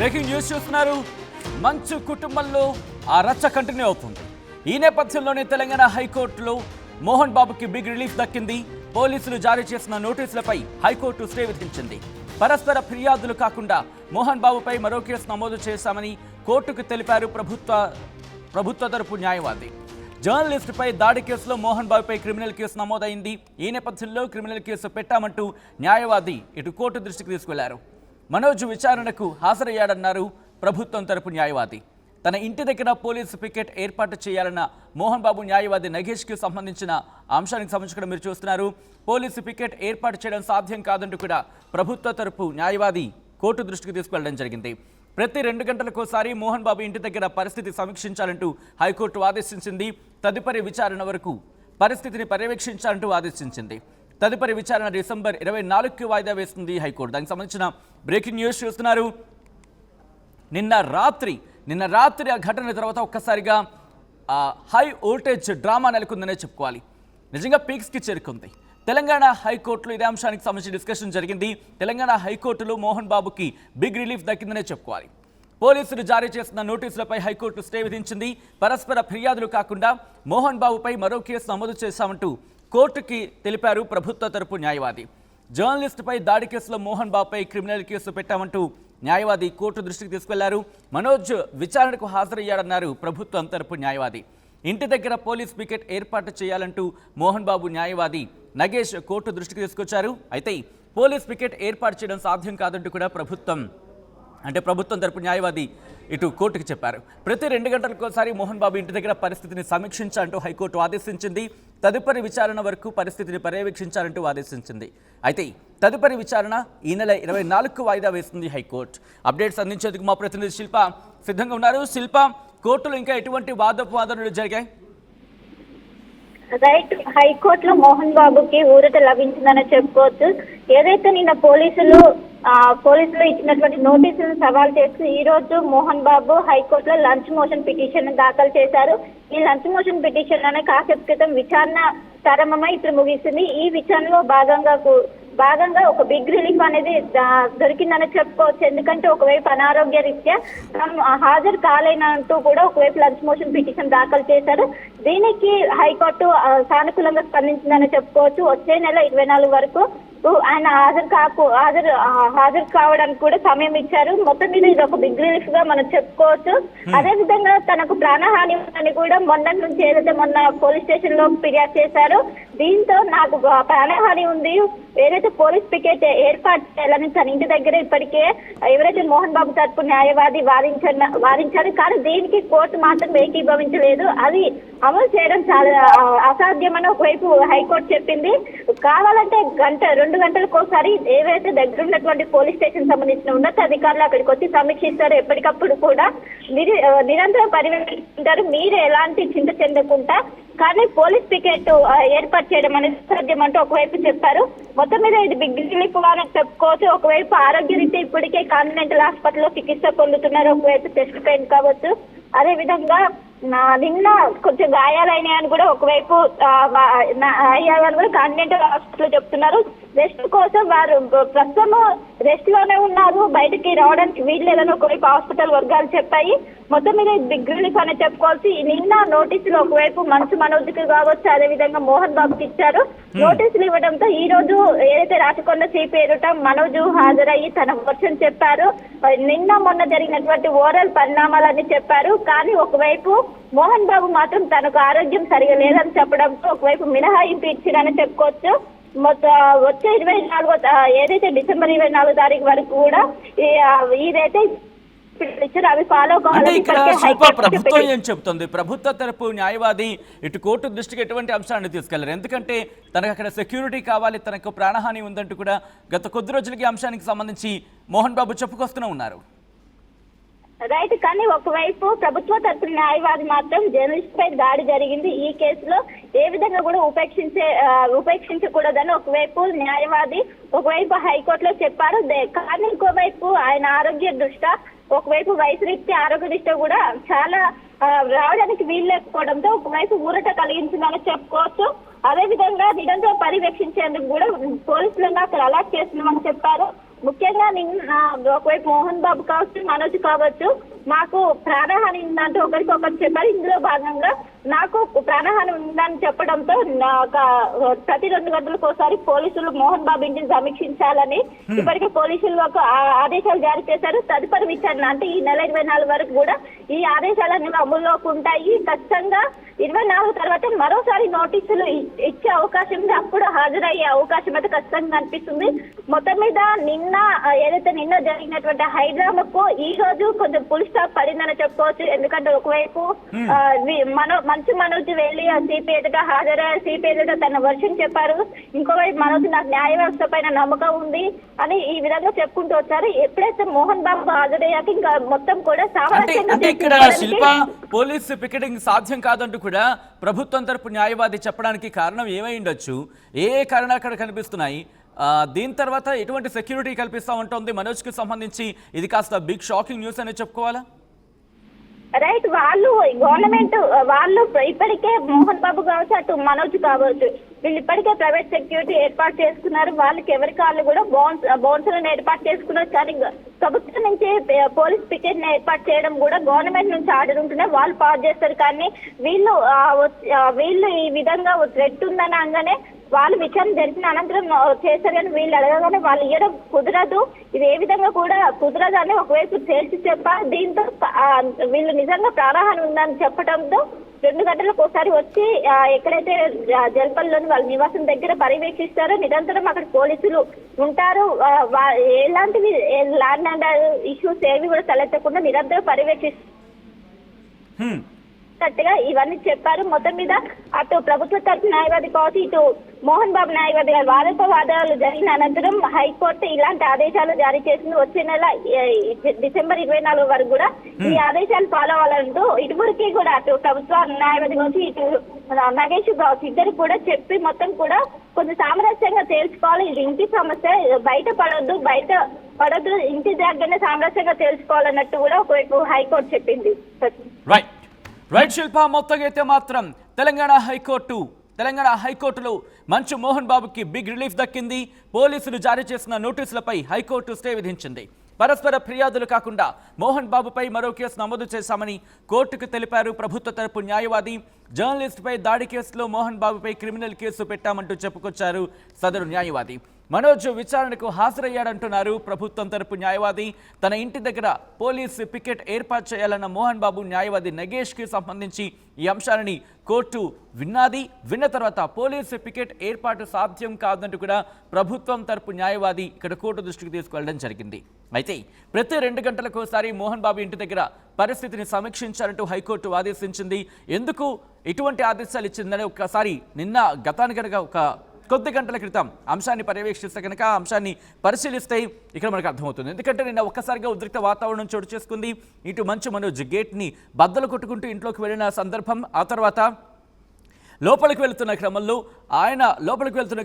Breaking news చూస్తున్నారు. మంచు కుటుంబంలో ఆ రచ్చ కంటిన్యూ అవుతుంది. ఈ నేపథ్యంలోనే తెలంగాణ హైకోర్టులో మోహన్ బాబుకి బిగ్ రిలీఫ్ దక్కింది. పోలీసులు జారీ చేసిన నోటీసులపై హైకోర్టు స్టే విధించింది. పరస్పర ఫిర్యాదులు కాకుండా మోహన్ బాబుపై మరో కేసు నమోదు చేశామని కోర్టుకు తెలిపారు ప్రభుత్వ తరపు న్యాయవాది. జర్నలిస్టుపై దాడి కేసులో మోహన్ బాబుపై క్రిమినల్ కేసు నమోదైంది. ఈ నేపథ్యంలో క్రిమినల్ కేసు పెట్టామంటూ న్యాయవాది ఇటు కోర్టు దృష్టికి తీసుకెళ్లారు. మనోజ్ విచారణకు హాజరయ్యాడన్నారు ప్రభుత్వం తరపు న్యాయవాది. తన ఇంటి దగ్గర పోలీసు పికెట్ ఏర్పాటు చేయాలన్న మోహన్ బాబు న్యాయవాది నగేష్కి సంబంధించిన అంశానికి సంబంధించి మీరు చూస్తున్నారు. పోలీసు పికెట్ ఏర్పాటు చేయడం సాధ్యం కాదంటూ కూడా ప్రభుత్వ తరపు న్యాయవాది కోర్టు దృష్టికి తీసుకెళ్లడం జరిగింది. ప్రతి 2 గంటలకోసారి మోహన్ బాబు ఇంటి దగ్గర పరిస్థితి సమీక్షించాలంటూ హైకోర్టు ఆదేశించింది. తదుపరి విచారణ వరకు పరిస్థితిని పర్యవేక్షించాలంటూ ఆదేశించింది. తదుపరి విచారణ డిసెంబర్ 24కి వాయిదా వేస్తుంది హైకోర్టు. దానికి సంబంధించిన బ్రేకింగ్ న్యూస్ చూస్తున్నారు. నిన్న రాత్రి ఆ ఘటన తర్వాత ఒక్కసారిగా హై వోల్టేజ్ డ్రామా నెలకొందనే చెప్పుకోవాలి. నిజంగా పీక్స్కి చేరుకుంది. తెలంగాణ హైకోర్టులో ఇదే అంశానికి సంబంధించి డిస్కషన్ జరిగింది. తెలంగాణ హైకోర్టులో మోహన్ బాబుకి బిగ్ రిలీఫ్ దక్కిందనే చెప్పుకోవాలి. పోలీసులు జారీ చేసిన నోటీసులపై హైకోర్టు స్టే విధించింది. పరస్పర ఫిర్యాదులు కాకుండా మోహన్ బాబుపై మరో కేసు నమోదు చేశామంటూ కోర్టుకి తెలిపారు ప్రభుత్వ తరపు న్యాయవాది. జర్నలిస్టుపై దాడి కేసులో మోహన్ బాబుపై క్రిమినల్ కేసు పెట్టామంటూ న్యాయవాది కోర్టు దృష్టికి తీసుకెళ్లారు. మనోజ్ విచారణకు హాజరయ్యాడన్నారు ప్రభుత్వం తరపు న్యాయవాది. ఇంటి దగ్గర పోలీస్ పికెట్ ఏర్పాటు చేయాలంటూ మోహన్ బాబు న్యాయవాది నగేష్ కోర్టు దృష్టికి తీసుకొచ్చారు. అయితే పోలీస్ పికెట్ ఏర్పాటు చేయడం సాధ్యం కాదంటూ కూడా ప్రభుత్వం తరపు న్యాయవాది ఇటు కోర్టుకు చెప్పారు. ప్రతి 2 గంటలకోసారి మోహన్ బాబు ఇంటి దగ్గర పరిస్థితిని సమీక్షించాలంటూ హైకోర్టు ఆదేశించింది. తదుపరి విచారణ వరకు పరిస్థితిని పర్యవేక్షించాలంటూ ఆదేశించింది. అయితే తదుపరి విచారణ ఈ నెల 24కు వాయిదా వేస్తుంది హైకోర్టు. అప్డేట్స్ అందించేందుకు మా ప్రతినిధి శిల్ప సిద్ధంగా ఉన్నారు. శిల్ప, కోర్టులో ఇంకా ఎటువంటి వాదోపవాదనలు జరిగాయి? రైట్, హైకోర్టులో మోహన్ బాబుకి ఊరట లభించిందని చెప్పుకోవచ్చు. ఏదైతే నిన్న పోలీసులు ఇచ్చినటువంటి నోటీసులను సవాల్ చేస్తూ ఈ రోజు మోహన్ బాబు హైకోర్టులో లంచ్ మోషన్ పిటిషన్ దాఖలు చేశారు. ఈ లంచ్ మోషన్ పిటిషన్ అనే కాసేపు క్రితం విచారణ ప్రారంభమై ఇప్పుడు ముగిసింది. ఈ విచారణలో భాగంగా ఒక బిగ్ రిలీఫ్ అనేది దొరికిందని చెప్పుకోవచ్చు. ఎందుకంటే ఒకవైపు అనారోగ్య రీత్యా హాజరు కాలేనంటూ కూడా ఒకవైపు లంచ్ మోషన్ పిటిషన్ దాఖలు చేశారు. దీనికి హైకోర్టు సానుకూలంగా స్పందించిందని చెప్పుకోవచ్చు. వచ్చే నెల 24 వరకు ఆయన హాజరు కావడానికి కూడా సమయం ఇచ్చారు. మొత్తం మీద ఇది ఒక బిగ్ రిలీఫ్ గా మనం చెప్పుకోవచ్చు. అదే విధంగా తనకు ప్రాణహాని ఉందని కూడా మొన్న పోలీస్ స్టేషన్ లో ఫిర్యాదు చేశారు. దీంతో నాకు ప్రాణహాని ఉంది, ఏదైతే పోలీస్ పికెట్ ఏర్పాటు చేయాలని తన ఇంటి దగ్గర ఇప్పటికే ఎవరైతే మోహన్ బాబు తరపు న్యాయవాది వాదించారు. కానీ దీనికి కోర్టు మాత్రం ఏకీభవించలేదు. అది అమలు చేయడం చాలా అసాధ్యమని ఒకవైపు హైకోర్టు చెప్పింది. కావాలంటే 2 గంటలకోసారి ఏవైతే దగ్గర ఉన్నటువంటి పోలీస్ స్టేషన్ సంబంధించిన ఉన్నతాధికారులు అక్కడికి వచ్చి సమీక్షిస్తారు. ఎప్పటికప్పుడు కూడా నిరంతరం పర్యవేక్షించారు. మీరు ఎలాంటి చింత చెందకుండా కానీ పోలీస్ పికెట్ ఏర్పాటు చేయడం అనేది సాధ్యం అంటూ ఒకవైపు చెప్పారు. మొత్తం మీద ఇది బిగ్ రిలీఫ్ అని చెప్పుకోవచ్చు. ఒకవైపు ఆరోగ్య రీత్యా ఇప్పటికే కాంటినెంటల్ హాస్పిటల్లో చికిత్స పొందుతున్నారు. ఒకవైపు చెస్ట్ పెయిన్ కావచ్చు, అదే విధంగా నిన్న కొంచెం గాయాలైనాయని కూడా ఒకవైపు అయ్యాయని కూడా కాంటినెంటల్ హాస్పిటల్ చెప్తున్నారు. రెస్ట్ కోసం వారు ప్రస్తుతం రెస్ట్ లోనే ఉన్నారు, బయటకి రావడానికి వీలు లేదని ఒకవైపు హాస్పిటల్ వర్గాలు చెప్పాయి. మొత్తం మీద బిగ్ రిలీఫ్ అని చెప్పుకోవచ్చు. నిన్న నోటీసులు ఒకవైపు మంచు మనోజ్కి కావచ్చు, అదే విధంగా మోహన్ బాబుకి ఇచ్చారు. నోటీసులు ఇవ్వడంతో ఈ రోజు ఏదైతే రాచకొండ సిపి ఎదుట మనోజ్ హాజరయ్యి తన వర్షన్ చెప్పారు. మొన్న జరిగినటువంటి ఓవరాల్ పరిణామాలన్నీ చెప్పారు. కానీ ఒకవైపు మోహన్ బాబు మాత్రం తనకు ఆరోగ్యం సరిగా లేదని చెప్పడంతో ఒకవైపు మినహాయింపు ఇచ్చిరని చెప్పుకోవచ్చు. వచ్చే 24 ఏదైతే డిసెంబర్ 24 తారీఖు వరకు కూడా ఇదైతే అవి ఫాలో కావాలని ప్రభుత్వం ఏం చెప్తుంది? ప్రభుత్వ తరపు న్యాయవాది ఇటు కోర్టు దృష్టికి ఎటువంటి అంశాన్ని తీసుకెళ్లారు? ఎందుకంటే తనకు అక్కడ సెక్యూరిటీ కావాలి, తనకు ప్రాణహాని ఉందంటూ కూడా గత కొద్ది రోజులకి అంశానికి సంబంధించి మోహన్ బాబు చెప్పుకొస్తూనే ఉన్నారు. రైట్, కానీ ఒకవైపు ప్రభుత్వ తరపు న్యాయవాది మాత్రం జర్నలిస్ట్ పై దాడి జరిగింది, ఈ కేసులో ఏ విధంగా కూడా ఉపేక్షించకూడదని ఒకవైపు న్యాయవాది ఒకవైపు హైకోర్టులో చెప్పారు. కానీ ఇంకోవైపు ఆయన ఆరోగ్య దృష్ట్యా ఒకవైపు వయసు రీత్యా ఆరోగ్య దృష్ట్యా కూడా చాలా రావడానికి వీలు లేకపోవడంతో ఒకవైపు ఊరట కలిగించిందని చెప్పుకోవచ్చు. అదే విధంగా నిరంతరం పర్యవేక్షించేందుకు కూడా పోలీసులను అక్కడ అలాట్ చేస్తున్నామని చెప్పారు. ముఖ్యంగా నిన్న ఒకవైపు మోహన్ బాబు కావచ్చు, మనోజ్ కావచ్చు, మాకు ప్రాణహాని ఉందంటే ఒకరికొకరు చెప్పారు. ఇందులో భాగంగా నాకు ప్రాణహాని ఉందని చెప్పడంతో ప్రతి 2 గంటలకు ఒకసారి పోలీసులు మోహన్ బాబు ఇంటిని సమీక్షించాలని ఇప్పటికే పోలీసులు ఒక ఆదేశాలు జారీ చేశారు. తదుపరి విచారణ అంటే ఈ నెల 24 వరకు కూడా ఈ ఆదేశాలన్నీ అమల్లోకి ఉంటాయి. ఖచ్చితంగా 24 తర్వాత మరోసారి నోటీసులు ఇచ్చే అవకాశం ఉంది. అప్పుడు హాజరయ్యే అవకాశం అయితే ఖచ్చితంగా కనిపిస్తుంది. మొత్తం మీద నిన్న జరిగినటువంటి హైడ్రామాకు ఈ రోజు కొంచెం పులి స్టాప్ పడిందని చెప్పుకోవచ్చు. ఎందుకంటే ఒకవైపు మంచు మనోజ్ వెళ్ళి సిపి ఎదుట హాజరయ్యారు, సిపి ఎదుట తన వర్షన్ చెప్పారు. ఇంకోవైపు మనోజ్ నాకు న్యాయ వ్యవస్థ పైన నమ్మకం ఉంది అని ఈ విధంగా చెప్పుకుంటూ వచ్చారు. ఎప్పుడైతే మోహన్ బాబు హాజరయ్యాక ఇంకా మొత్తం కూడా ఇక్కడ శిల్ప పోలీసు పికెటింగ్ సాధ్యం కాదంటూ కూడా ప్రభుత్వం తరపు న్యాయవాది చెప్పడానికి కారణం ఏమై ఉండొచ్చు? ఏ కారణాలు అక్కడ కనిపిస్తున్నాయి? దీని తర్వాత ఎటువంటి సెక్యూరిటీ కల్పిస్తా ఉంటుంది మనోజ్ కి సంబంధించి? ఇది కాస్త బిగ్ షాకింగ్ న్యూస్ అని చెప్పుకోవాలా? రైట్, గవర్నమెంట్ వాళ్ళు ఇప్పటికే మోహన్ బాబు కావచ్చు, అటు మనోజ్ కావచ్చు, వీళ్ళు ఇప్పటికే ప్రైవేట్ సెక్యూరిటీ ఏర్పాటు చేసుకున్నారు. వాళ్ళకి ఎవరి కాళ్ళు కూడా బౌన్సర్లను ఏర్పాటు చేసుకున్నారు. కానీ ప్రభుత్వం నుంచి పోలీస్ పికెట్ ని ఏర్పాటు చేయడం కూడా గవర్నమెంట్ నుంచి ఆర్డర్ ఉంటేనే వాళ్ళు పాస్ చేస్తారు. కానీ వీళ్ళు ఈ విధంగా థ్రెట్ ఉందని అనగానే వాళ్ళు విచారణ జరిపిన అనంతరం చేస్తారు. కానీ వీళ్ళు అడగగానే వాళ్ళు ఇవ్వడం కుదరదు, ఇది ఏ విధంగా కూడా కుదరదు అని ఒకవైపు తేల్చి చెప్పారు. దీంతో వీళ్ళు నిజంగా ప్రాణహాని ఉందని చెప్పడంతో 2 గంటలకు ఒకసారి వచ్చి ఎక్కడైతే జల్పల్లోని వాళ్ళ నివాసం దగ్గర పర్యవేక్షిస్తారో నిరంతరం అక్కడ పోలీసులు ఉంటారు. ఎలాంటివి ల్యాండ్ అండ్ ఇష్యూస్ ఏవి కూడా తలెత్తకుండా నిరంతరం పర్యవేక్షిస్తారు. ఇవన్నీ చెప్పారు. మొత్తం మీద అటు ప్రభుత్వ తరఫు న్యాయవాది కావచ్చు, ఇటు మోహన్ బాబు న్యాయవాది గారు వాదోపవాదాలు జరిగిన అనంతరం హైకోర్టు ఇలాంటి ఆదేశాలు జారీ చేసింది. వచ్చే నెల డిసెంబర్ 24 వరకు కూడా ఈ ఆదేశాలు ఫాలో అవ్వాలంటూ ఇటువరకు కూడా అటు ప్రభుత్వ న్యాయవాది కావచ్చు, ఇటు నగేష్ కావచ్చు, ఇద్దరు కూడా చెప్పి మొత్తం కూడా కొంచెం సామరస్యంగా తేల్చుకోవాలి. ఇది ఇంటి సమస్య, బయట పడొద్దు, ఇంటి దగ్గరనే సామరస్యంగా తేల్చుకోవాలన్నట్టు కూడా ఒకవైపు హైకోర్టు చెప్పింది. రైట్ శిల్ప, మొత్తంగా అయితే మాత్రం తెలంగాణ హైకోర్టులో మంచు మోహన్ బాబుకి బిగ్ రిలీఫ్ దక్కింది. పోలీసులు జారీ చేసిన నోటీసులపై హైకోర్టు స్టే విధించింది. పరస్పర ఫిర్యాదులు కాకుండా మోహన్ బాబుపై మరో కేసు నమోదు చేశామని కోర్టుకు తెలిపారు ప్రభుత్వ తరపు న్యాయవాది. జర్నలిస్టుపై దాడి కేసులో మోహన్ బాబుపై క్రిమినల్ కేసు పెట్టామంటూ చెప్పుకొచ్చారు సదరు న్యాయవాది. మనోజ్ విచారణకు హాజరయ్యాడంటున్నారు ప్రభుత్వం తరపు న్యాయవాది. తన ఇంటి దగ్గర పోలీసు పికెట్ ఏర్పాటు చేయాలన్న మోహన్ బాబు న్యాయవాది నగేష్కి సంబంధించి ఈ అంశాన్ని కోర్టు విన్న తర్వాత పోలీసు పికెట్ ఏర్పాటు సాధ్యం కాదంటూ కూడా ప్రభుత్వం తరపు న్యాయవాది ఇక్కడ కోర్టు దృష్టికి తీసుకెళ్లడం జరిగింది. అయితే ప్రతి 2 గంటలకు ఒకసారి మోహన్ బాబు ఇంటి దగ్గర పరిస్థితిని సమీక్షించాలంటూ హైకోర్టు ఆదేశించింది. ఎందుకు ఇటువంటి ఆదేశాలు ఇచ్చిందని ఒకసారి గతానికి కనుక ఒక కొద్ది గంటల క్రితం అంశాన్ని పర్యవేక్షిస్తే కనుక అంశాన్ని పరిశీలిస్తే ఇక్కడ మనకు అర్థమవుతుంది. ఎందుకంటే నిన్న ఒక్కసారిగా ఉద్రిక్త వాతావరణం చోటు చేసుకుంది. ఇటు మంచు మనోజ్ గేట్ని బద్దలు కొట్టుకుంటూ ఇంట్లోకి వెళ్ళిన సందర్భం, ఆ తర్వాత లోపలికి వెళ్తున్న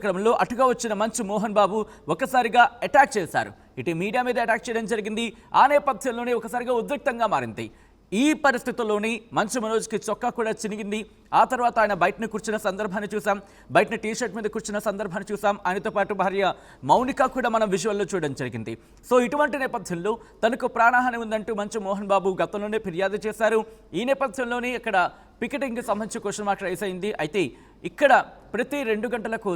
క్రమంలో అటుగా వచ్చిన మంచు మోహన్ బాబు ఒక్కసారిగా అటాక్ చేశారు. ఇటు మీడియా మీద అటాక్ చేయడం జరిగింది. ఆ నేపథ్యంలోనే ఒకసారిగా ఉద్రిక్తంగా మారింది. ఈ పరిస్థితుల్లోని మంచు మనోజ్కి చొక్కా కూడా చినిగింది. ఆ తర్వాత ఆయన బయటను కూర్చున్న సందర్భాన్ని చూసాం, బయటన టీషర్ట్ మీద కూర్చున్న సందర్భాన్ని చూసాం. ఆయనతో పాటు భార్య మౌనిక కూడా మనం విజువల్లో చూడడం జరిగింది. సో ఇటువంటి నేపథ్యంలో తనకు ప్రాణహాని ఉందంటూ మంచు మోహన్ బాబు గతంలోనే ఫిర్యాదు చేశారు. ఈ నేపథ్యంలోనే ఇక్కడ పికెటింగ్కి సంబంధించి క్వశ్చన్ మార్క్ రైజ్ అయింది. అయితే ఇక్కడ ప్రతి 2 గంటలకు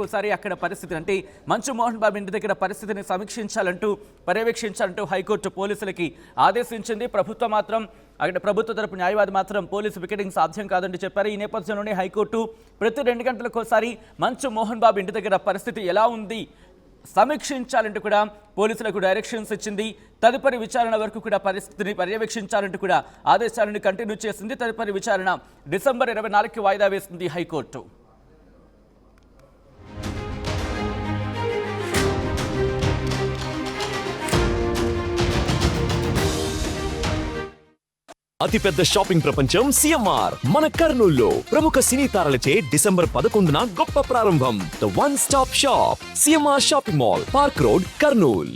ఒకసారి అక్కడ పరిస్థితి అంటే మంచు మోహన్ బాబు ఇంటి దగ్గర పరిస్థితిని పర్యవేక్షించాలంటూ హైకోర్టు పోలీసులకి ఆదేశించింది. ప్రభుత్వ తరపు న్యాయవాది మాత్రం పోలీసు పికెటింగ్ సాధ్యం కాదని చెప్పారు. ఈ నేపథ్యంలోనే హైకోర్టు ప్రతి 2 గంటలకు ఒకసారి మంచు మోహన్ బాబు ఇంటి దగ్గర పరిస్థితి ఎలా ఉంది సమీక్షించాలంటూ కూడా పోలీసులకు డైరెక్షన్స్ ఇచ్చింది. తదుపరి విచారణ వరకు కూడా పరిస్థితిని పర్యవేక్షించాలంటూ కూడా ఆదేశాలను కంటిన్యూ చేసింది. తదుపరి విచారణ డిసెంబర్ 24కి వాయిదా వేసింది హైకోర్టు. అతిపెద్ద షాపింగ్ ప్రపంచం సిఎంఆర్ మన కర్నూల్లో ప్రముఖ సినీ తారలచే డిసెంబర్ 11న గొప్ప ప్రారంభం. The one stop shop CMR shopping mall, park road, Kurnool.